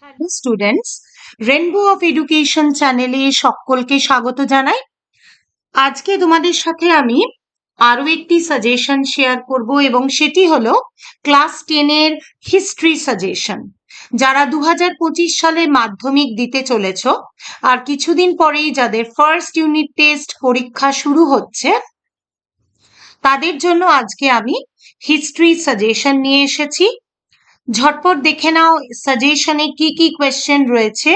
Hello students, rainbow of education চ্যানেলে সকলকে স্বাগত জানাই। আজকে তোমাদের সাথে আমি আরো একটি সাজেশন শেয়ার করব এবং সেটি হলো ক্লাস 10-এর হিস্ট্রি সাজেশন। যারা 2025 সালে মাধ্যমিক দিতে চলেছ আর কিছুদিন পরেই যাদের ফার্স্ট ইউনিট টেস্ট পরীক্ষা শুরু হচ্ছে, তাদের জন্য আজকে আমি হিস্ট্রি সাজেশন নিয়ে এসেছি। ঝটপট দেখে নাও সাজেশনে কি কি কোয়েশ্চেন রয়েছে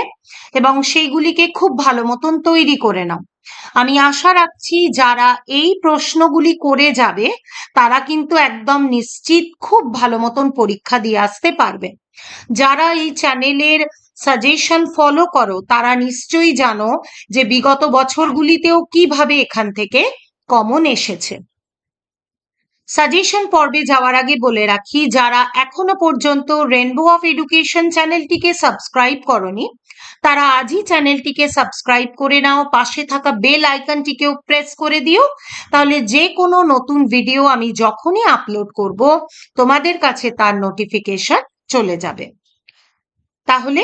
এবং সেইগুলিকে খুব ভালো মতন তৈরি করে নাও। আমি আশা রাখছি যারা এই প্রশ্নগুলি করে যাবে তারা কিন্তু একদম নিশ্চিত খুব ভালো মতন পরীক্ষা দিয়ে আসতে পারবে। যারা এই চ্যানেলের সাজেশন ফলো করো তারা নিশ্চয়ই জানো যে বিগত বছরগুলিতেও কিভাবে এখান থেকে কমন এসেছে। সাজেশন পর্বে যাওয়ার আগে বলে রাখি, যারা এখনো পর্যন্ত রেনবো অফ এডুকেশন চ্যানেলটিকে সাবস্ক্রাইব করনি তারা আজই চ্যানেলটিকে সাবস্ক্রাইব করে নাও, পাশে থাকা বেল আইকনটিকেও প্রেস করে দিও, তাহলে যে কোনো নতুন ভিডিও আমি যখনই আপলোড করব তোমাদের কাছে তার নোটিফিকেশন চলে যাবে। তাহলে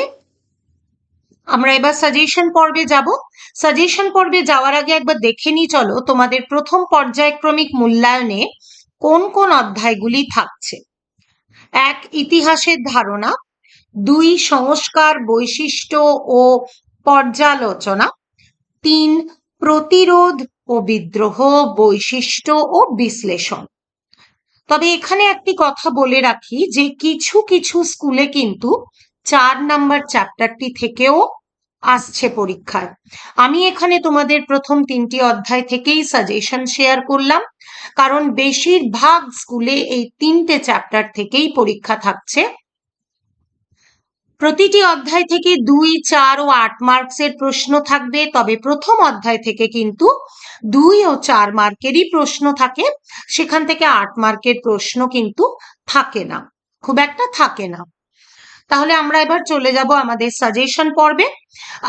আমরা এবার সাজেশন পর্বে যাব। সাজেশন পর্বে যাওয়ার আগে একবার দেখে নিই, চলো তোমাদের প্রথম পর্যায়ক্রমিক মূল্যায়নে কোন কোন অধ্যায়গুলি থাকছে। 1. ইতিহাসের ধারণা। 2. সংস্কার, বৈশিষ্ট্য ও পর্যালোচনা। 3. প্রতিরোধ ও বিদ্রোহ, বৈশিষ্ট্য ও বিশ্লেষণ। তবে এখানে একটি কথা বলে রাখি যে কিছু কিছু স্কুলে কিন্তু 4 নাম্বার চ্যাপ্টারটি থেকেও আসছে পরীক্ষায়। আমি এখানে তোমাদের প্রথম 3টি অধ্যায় থেকেই সাজেশন শেয়ার করলাম, কারণ বেশিরভাগ স্কুলে এই 3টে চ্যাপ্টার থেকেই পরীক্ষা থাকছে। প্রতিটি অধ্যায় থেকে 2, 4 ও 8 মার্কসের প্রশ্ন থাকবে, তবে প্রথম অধ্যায় থেকে কিন্তু 2 ও 4 মার্কেরই প্রশ্ন থাকে, সেখান থেকে 8 মার্কের প্রশ্ন কিন্তু থাকে না, খুব একটা থাকে না। তাহলে আমরা এবার চলে যাব আমাদের সাজেশন পর্বে।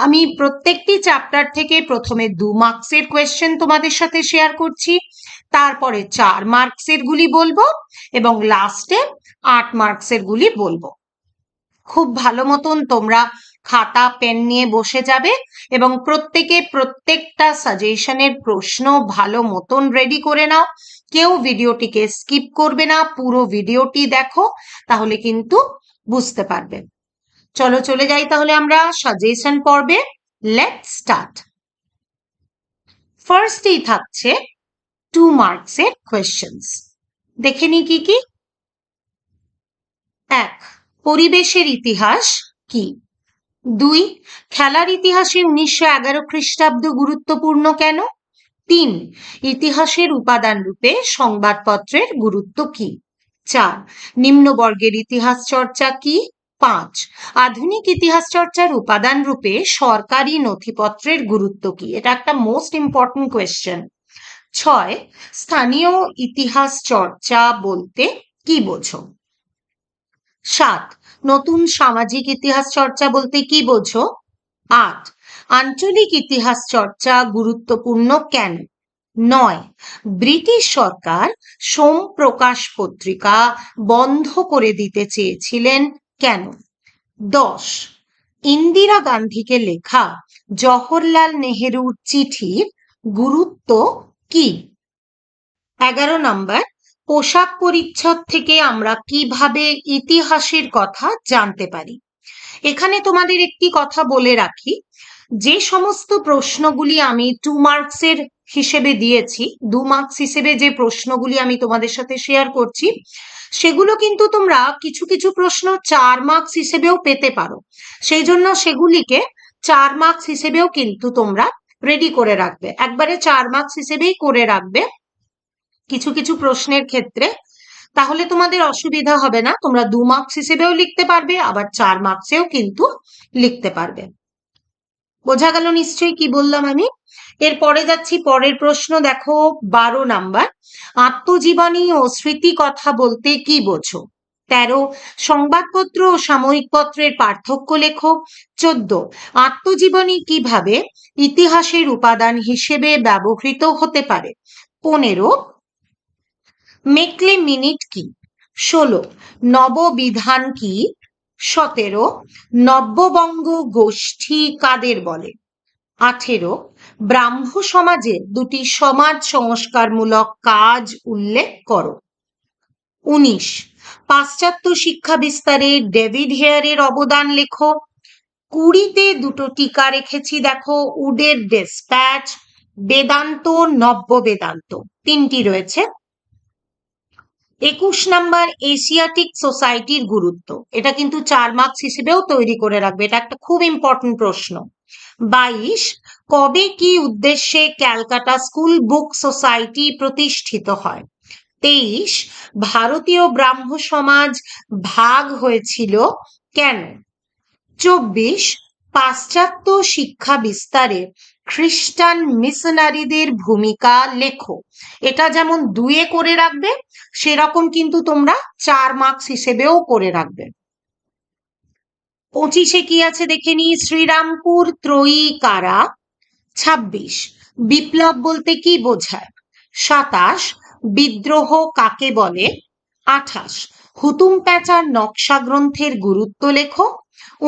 আমি প্রত্যেকটি চ্যাপ্টার থেকে প্রথমে 2 মার্কসের কোয়েশ্চেন তোমাদের সাথে শেয়ার করছি, তারপরে 4 মার্কসের গুলি বলবো এবং লাস্টে 8 মার্কসের গুলি বলবো। খুব ভালো মতন তোমরা খাতা পেন নিয়ে বসে যাবে এবং প্রত্যেকে প্রত্যেকটা সাজেশনের প্রশ্ন ভালো মতন রেডি করে নাও। কেউ ভিডিওটিকে স্কিপ করবে না, পুরো ভিডিওটি দেখো, তাহলে কিন্তু বুঝতে পারবে। চলো চলে যাই তাহলে আমরা সাজেশন পর্বে। Let's start. ফার্স্টেই থাকছে 2 মার্কসের কোয়েশ্চেন্স। দেখে নি কি কি। 1. পরিবেশের ইতিহাস কি? 2. খেলার ইতিহাসে 1911 খ্রিস্টাব্দ গুরুত্বপূর্ণ কেন? 3. ইতিহাসের উপাদান রূপে সংবাদপত্রের গুরুত্ব কি? 4. নিম্নবর্গের ইতিহাস চর্চা কি? 5. আধুনিক ইতিহাস চর্চার উপাদান রূপে সরকারি নথিপত্রের গুরুত্ব কি? এটা একটা মোস্ট ইম্পর্টেন্ট কোয়েশ্চেন। 6. স্থানীয় ইতিহাস চর্চা বলতে কি বোঝো? 7. নতুন সামাজিক ইতিহাস চর্চা বলতে কি বোঝো? 8. আঞ্চলিক ইতিহাস চর্চা গুরুত্বপূর্ণ কেন? 9. ব্রিটিশ সরকার সোম প্রকাশ পত্রিকা বন্ধ করে দিতে চেয়েছিলেন কেন? 10. ইন্দিরা গান্ধীকে লেখা জওহরলাল নেহেরুর চিঠির গুরুত্ব কি? 11 নাম্বার, পোশাক পরিচ্ছদ থেকে আমরা কিভাবে ইতিহাসের কথা জানতে পারি? এখানে তোমাদের একটি কথা বলে রাখি, যে সমস্ত প্রশ্নগুলি আমি 2 মার্কসের হিসেবে দিয়েছি, 2 মার্কস হিসেবে যে প্রশ্নগুলি আমি তোমাদের সাথে শেয়ার করছি, সেগুলো কিন্তু তোমরা কিছু কিছু প্রশ্ন 4 মার্কস হিসেবেও পেতে পারো। সেই জন্য সেগুলিকে 4 মার্কস হিসেবেও কিন্তু তোমরা রেডি করে রাখবে, একবারে 4 মার্কস হিসেবেই করে রাখবে কিছু কিছু প্রশ্নের ক্ষেত্রে। তাহলে তোমাদের অসুবিধা হবে না, তোমরা 2 মার্কস হিসেবেও লিখতে পারবে, আবার 4 মার্কসেও কিন্তু লিখতে পারবে। বোঝা গেল নিশ্চয়ই কি বললাম আমি। এরপরে যাচ্ছি, পরের প্রশ্ন দেখো 12 নাম্বার, আত্মজীবনী ও স্মৃতি কথা বলতে কি বোঝো? 13. সংবাদপত্র ও সাময়িক পত্রের পার্থক্য লেখো। 14. আত্মজীবনী কিভাবে ইতিহাসের উপাদান হিসেবে ব্যবহৃত হতে পারে? 15. মেকলে মিনিট কি? 16. নববিধান কি? 17 নব্যবঙ্গ গোষ্ঠী কাদের বলে? 18 ব্রাহ্ম সমাজে দুটি সমাজ সংস্কারমূলক কাজ উল্লেখ করো। 19 পাশ্চাত্য শিক্ষা বিস্তারে ডেভিড হেয়ারের অবদান লেখো। 20তে দুটো টিকা রেখেছি দেখো, উডের ডেসপ্যাচ, বেদান্ত, নব্য বেদান্ত, তিনটি রয়েছে। 21 নাম্বার এশিয়াটিক সোসাইটির গুরুত্ব, এটা কিন্তু 4 মার্কস হিসেবেও তৈরি করে রাখবে, এটা একটা খুব ইম্পর্টেন্ট প্রশ্ন। 22 কবে কি উদ্দেশ্যে ক্যালকাটা স্কুল বুক সোসাইটি প্রতিষ্ঠিত হয়? 23 ভারতীয় ব্রাহ্ম সমাজ ভাগ হয়েছিল কেন? 24 পাশ্চাত্য শিক্ষা বিস্তারে খ্রিস্টান মিশনারিদের ভূমিকা লেখো। এটা যেমন 2-এ করে রাখবে, সেরকম কিন্তু তোমরা 4 মার্কস হিসেবেও করে রাখবে। 25-এ কি আছে দেখে নি, শ্রীরামপুর ত্রয়ী কারা? 26 বিপ্লব বলতে কি বোঝায়? 27 বিদ্রোহ কাকে বলে? 28 হুতুম প্যাঁচার নকশা গ্রন্থের গুরুত্ব লেখো।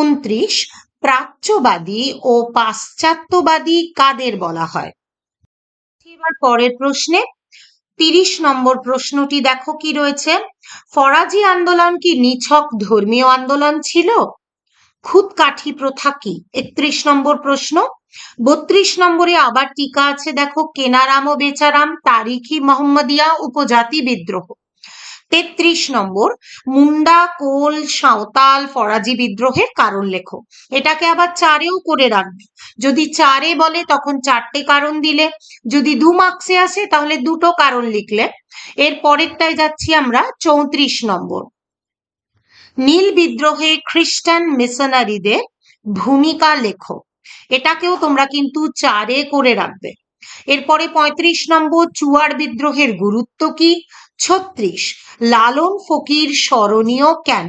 29 প্রাচ্যবাদী ও পাশ্চাত্যবাদী কাদের বলা হয়? এবার পরের প্রশ্নে 30 নম্বর প্রশ্নটি দেখো কি রয়েছে, ফরাজি আন্দোলন কি নিছক ধর্মীয় আন্দোলন ছিল? খুদকাঠি প্রথা কি? 31 নম্বর প্রশ্ন। 32 নম্বরে আবার টিকা আছে দেখো, কেনারাম ও বেচারাম, তারিখি মোহাম্মদিয়া, উপজাতি বিদ্রোহ। 33 নম্বর মুন্ডা কোল সাঁওতাল ফরাজি বিদ্রোহের কারণ লেখো। এটাকে আবার 4-এও করে রাখবে, যদি 4-এ বলে তখন 4টে কারণ দিলে, যদি 2 মার্কসে আসে তাহলে 2টো কারণ লিখলে। এর পরেরটায় যাচ্ছি আমরা 34 নম্বর, নীল বিদ্রোহে খ্রিস্টান মিশনারিদের ভূমিকা লেখো। এটাকেও তোমরা কিন্তু 4-এ করে রাখবে। এরপরে 35 নম্বর চুয়ার বিদ্রোহের গুরুত্ব কি? 36 লালন ফকির স্মরণীয় কেন?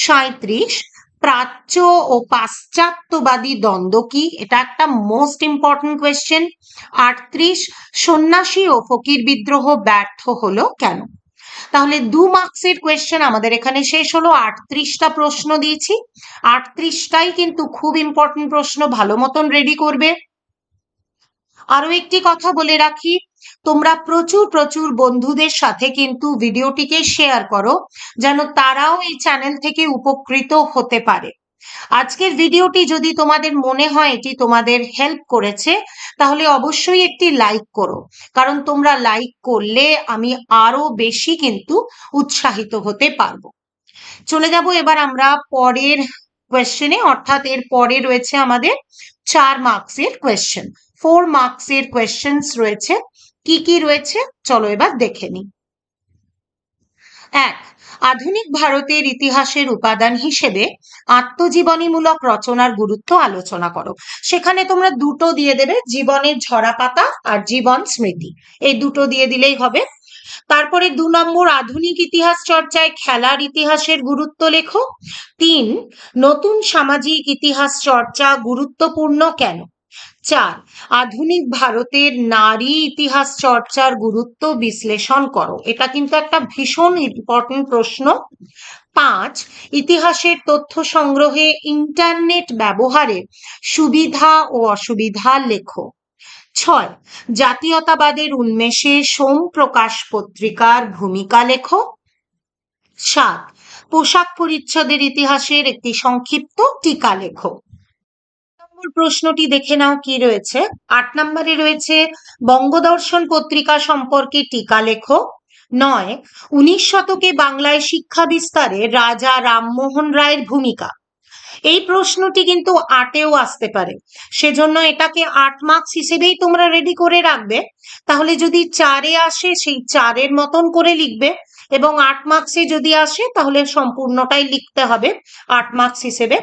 37 প্রাচ্য ও পাশ্চাত্যবাদী দ্বন্দ্ব কি? এটা একটা মোস্ট ইম্পর্টেন্ট কোয়েশ্চেন। 38 সন্ন্যাসী ও ফকির বিদ্রোহ ব্যর্থ হলো কেন? তাহলে 2 মার্কসের কোয়েশ্চেন আমাদের এখানে শেষ হলো। 38টা প্রশ্ন দিয়েছি, 38টাই কিন্তু খুব ইম্পর্টেন্ট প্রশ্ন, ভালো মতন রেডি করবে। আরো একটি কথা বলে রাখি, তোমরা প্রচুর প্রচুর বন্ধুদের সাথে কিন্তু ভিডিওটিকে শেয়ার করো, যেন তারাও এই চ্যানেল থেকে উপকৃত হতে পারে। আজকের ভিডিওটি যদি তোমাদের মনে হয় এটি তোমাদের হেল্প করেছে, তাহলে অবশ্যই একটি লাইক করো, কারণ তোমরা লাইক করলে আমি আরো বেশি কিন্তু উৎসাহিত হতে পারবো। চলে যাব এবার আমরা পরের কোয়েশ্চেনে, অর্থাৎ এর পরে রয়েছে আমাদের 4 মার্কসের কোয়েশ্চেন, 4 মার্কসের কোয়েশ্চেন্স রয়েছে। কি কি রয়েছে চলো এবার দেখে নিই। 1 আধুনিক ভারতের ইতিহাসের উপাদান হিসেবে আত্মজীবনীমূলক রচনার গুরুত্ব আলোচনা করো। সেখানে তোমরা দুটো দিয়ে দেবে, জীবনের ঝরাপাতা আর জীবন স্মৃতি, এই দুটো দিয়ে দিলেই হবে। তারপরে 2 নম্বর আধুনিক ইতিহাস চর্চায় খেলার ইতিহাসের গুরুত্ব লেখো। 3 নতুন সামাজিক ইতিহাস চর্চা গুরুত্বপূর্ণ কেন? 4 আধুনিক ভারতের নারী ইতিহাস চর্চার গুরুত্ব বিশ্লেষণ করো। এটা কিন্তু একটা ভীষণ ইম্পর্টেন্ট প্রশ্ন। 5 ইতিহাসের তথ্য সংগ্রহে ইন্টারনেট ব্যবহারের সুবিধা ও অসুবিধা লেখো। 6 জাতীয়তাবাদের উন্মেষে সোম প্রকাশ পত্রিকার ভূমিকা লেখো। 7 পোশাক পরিচ্ছদের ইতিহাসের একটি সংক্ষিপ্ত টিকা লেখো। প্রশ্নটি দেখে নাও কি রয়েছে। 8 নম্বরে রয়েছে বঙ্গদর্শন পত্রিকা সম্পর্কে টিকা লেখো। 9 19 শতকে বাংলায় শিক্ষা বিস্তারে রাজা রামমোহন রায়ের ভূমিকা। এই প্রশ্নটি কিন্তু 8-এও আসতে পারে, সেজন্য এটাকে 8 মার্কস হিসেবেই তোমরা রেডি করে রাখবে। তাহলে যদি 4-এ আসে সেই 4-এর মতন করে লিখবে, এবং 8 মার্কসে যদি আসে তাহলে সম্পূর্ণটাই লিখতে হবে 8 মার্কস হিসেবে।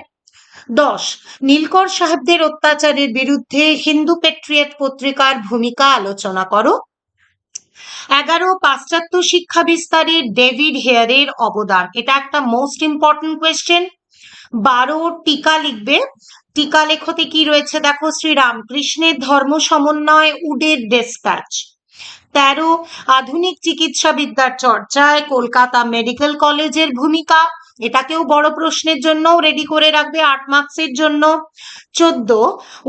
10 নীলকর সাহেবদের অত্যাচারের বিরুদ্ধে হিন্দু পেট্রিয়ট পত্রিকার ভূমিকা আলোচনা করো। 11 পাশ্চাত্য শিক্ষা বিস্তারে ডেভিড হেয়ারের অবদান, এটা একটা মোস্ট ইম্পর্টেন্ট কোয়েশ্চেন। 12 টিকা লিখবে। টিকা লেখতে কি রয়েছে দেখো, শ্রী রামকৃষ্ণের ধর্ম সমন্বয়, উডের ডেসপ্যাচ। 13 আধুনিক চিকিৎসা বিদ্যার চর্চায় কলকাতা মেডিকেল কলেজের ভূমিকা, এটাকেও বড় প্রশ্নের জন্য রেডি করে রাখবে 8 মার্কসের জন্য। 14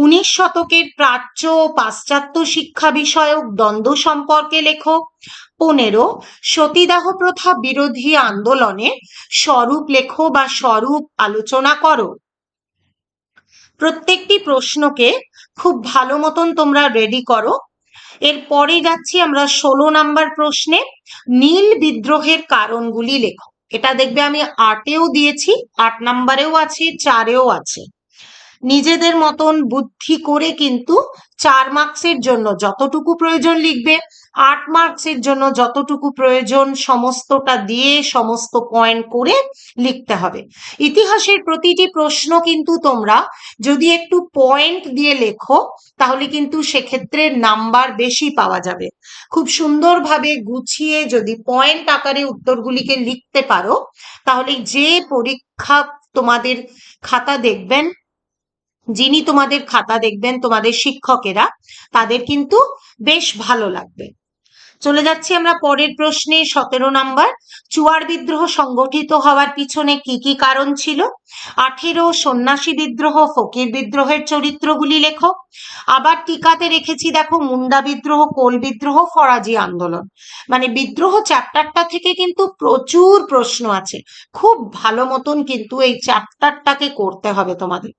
19 শতকের প্রাচ্য ও পাশ্চাত্য শিক্ষা বিষয়ক দ্বন্দ্ব সম্পর্কে লেখো। 15 সতীদাহ প্রথা বিরোধী আন্দোলনের স্বরূপ লেখো বা স্বরূপ আলোচনা করো। প্রত্যেকটি প্রশ্নকে খুব ভালো মতন তোমরা রেডি করো। এরপরে যাচ্ছি আমরা 16 নাম্বার প্রশ্নে, নীল বিদ্রোহের কারণগুলি লেখো। এটা দেখবে আমি 8এও দিয়েছি, 8 নাম্বারেও আছে, 4এও আছে। নিজেদের মতন বুদ্ধি করে কিন্তু 4 মার্কসের জন্য যতটুকু প্রয়োজন লিখবে, 8 মার্কসের জন্য যতটুকু প্রয়োজন সমস্তটা দিয়ে সমস্ত পয়েন্ট করে লিখতে হবে। ইতিহাসের প্রতিটি প্রশ্ন কিন্তু তোমরা যদি একটু পয়েন্ট দিয়ে লেখো তাহলে কিন্তু সেক্ষেত্রে নাম্বার বেশি পাওয়া যাবে। খুব সুন্দরভাবে গুছিয়ে যদি পয়েন্ট আকারে উত্তরগুলিকে লিখতে পারো তাহলে যে পরীক্ষা তোমাদের খাতা দেখবেন, যিনি তোমাদের খাতা দেখবেন তোমাদের শিক্ষকেরা, তাদের কিন্তু বেশ ভালো লাগবে। চলে যাচ্ছি আমরা পরের প্রশ্নে 17 নাম্বার, চুয়ার বিদ্রোহ সংগঠিত হওয়ার পিছনে কি কি কারণ ছিল। 18 সন্ন্যাসী বিদ্রোহ ফকির বিদ্রোহের চরিত্রগুলি লেখো। আবার টিকাতে রেখেছি দেখো মুন্ডা বিদ্রোহ, কোল বিদ্রোহ, ফরাজি আন্দোলন। মানে বিদ্রোহ চ্যাপ্টারটা থেকে কিন্তু প্রচুর প্রশ্ন আছে, খুব ভালো মতন কিন্তু এই চ্যাপ্টারটাকে করতে হবে তোমাদের।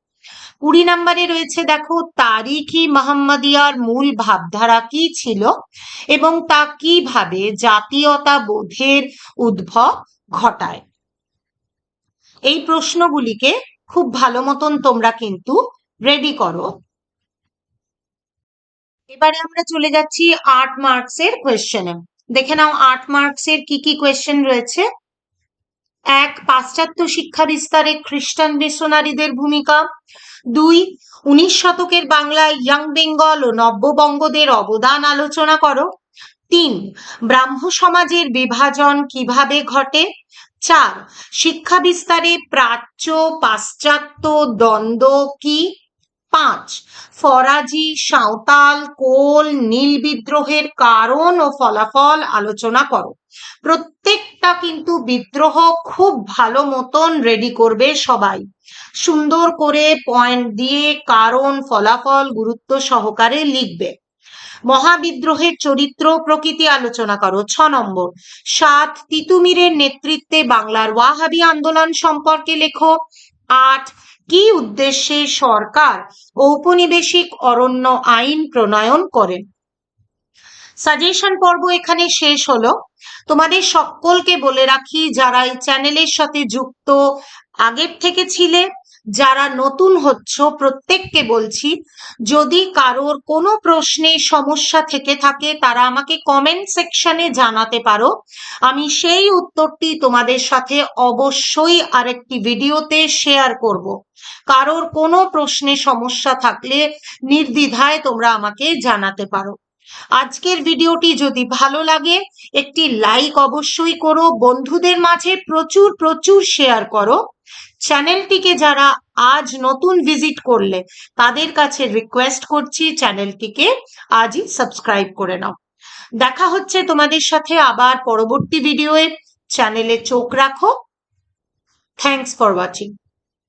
20 নাম্বারে রয়েছে দেখো তারিখি মোহাম্মদিয়ার মূল ভাবধারা কি ছিল এবং তা কিভাবে জাতীয়তা বোধের উদ্ভব ঘটায়। এই প্রশ্নগুলিকে খুব ভালো মতন তোমরা কিন্তু রেডি করো। এবারে আমরা চলে যাচ্ছি 8 মার্কসের কোয়েশ্চেনে। দেখে নাও 8 মার্কসের কি কি কোয়েশ্চেন রয়েছে। 1 পাশ্চাত্য শিক্ষা বিস্তারে খ্রিস্টান মিশনারিদের ভূমিকা। 2 19 শতকের বাংলায় ইয়াং বেঙ্গল ও নব্যবঙ্গদের অবদান আলোচনা করো। 3 ব্রাহ্ম সমাজের বিভাজন কিভাবে ঘটে। 4 শিক্ষা বিস্তারে প্রাচ্য পাশ্চাত্য দ্বন্দ্ব কি। 5 ফরাজি সাঁওতাল কোল নীল বিদ্রোহের কারণ ও ফলাফল আলোচনা করো। প্রত্যেকটা কিন্তু বিদ্রোহ খুব ভালো মতন রেডি করবে সবাই, সুন্দর করে পয়েন্ট দিয়ে কারণ ফলাফল গুরুত্ব সহকারে লিখবে। মহাবিদ্রোহের চরিত্র প্রকৃতি আলোচনা করো। 6 নম্বর 7 তিতুমিরের নেতৃত্বে বাংলার ওয়াহাবি আন্দোলন সম্পর্কে লেখো। 8 কি উদ্দেশ্যে সরকার ঔপনিবেশিক অরণ্য আইন প্রণয়ন করেন। সাজেশন পর্ব এখানে শেষ হলো। তোমাদের সকলকে বলে রাখি যারা এই চ্যানেলের সাথে যুক্ত আগের থেকে ছিলে, যারা নতুন হচ্ছ প্রত্যেককে বলছি যদি কারোর কোনো প্রশ্নে সমস্যা থেকে থাকে তারা আমাকে কমেন্ট সেকশনে জানাতে পারো, আমি সেই উত্তরটি তোমাদের সাথে অবশ্যই আরেকটি ভিডিওতে শেয়ার করব। কারোর কোনো প্রশ্নে সমস্যা থাকলে নির্দ্বিধায় তোমরা আমাকে জানাতে পারো। আজকের ভিডিওটি যদি ভালো লাগে একটি লাইক অবশ্যই করো, বন্ধুদের মাঝে প্রচুর প্রচুর শেয়ার করো। চ্যানেলটিকে যারা আজ নতুন ভিজিট করলে তাদের কাছে রিকোয়েস্ট করছি চ্যানেলটিকে আজই সাবস্ক্রাইব করে নাও। দেখা হচ্ছে তোমাদের সাথে আবার পরবর্তী ভিডিওয়ে। চ্যানেলে চোখ রাখো। Thanks for watching.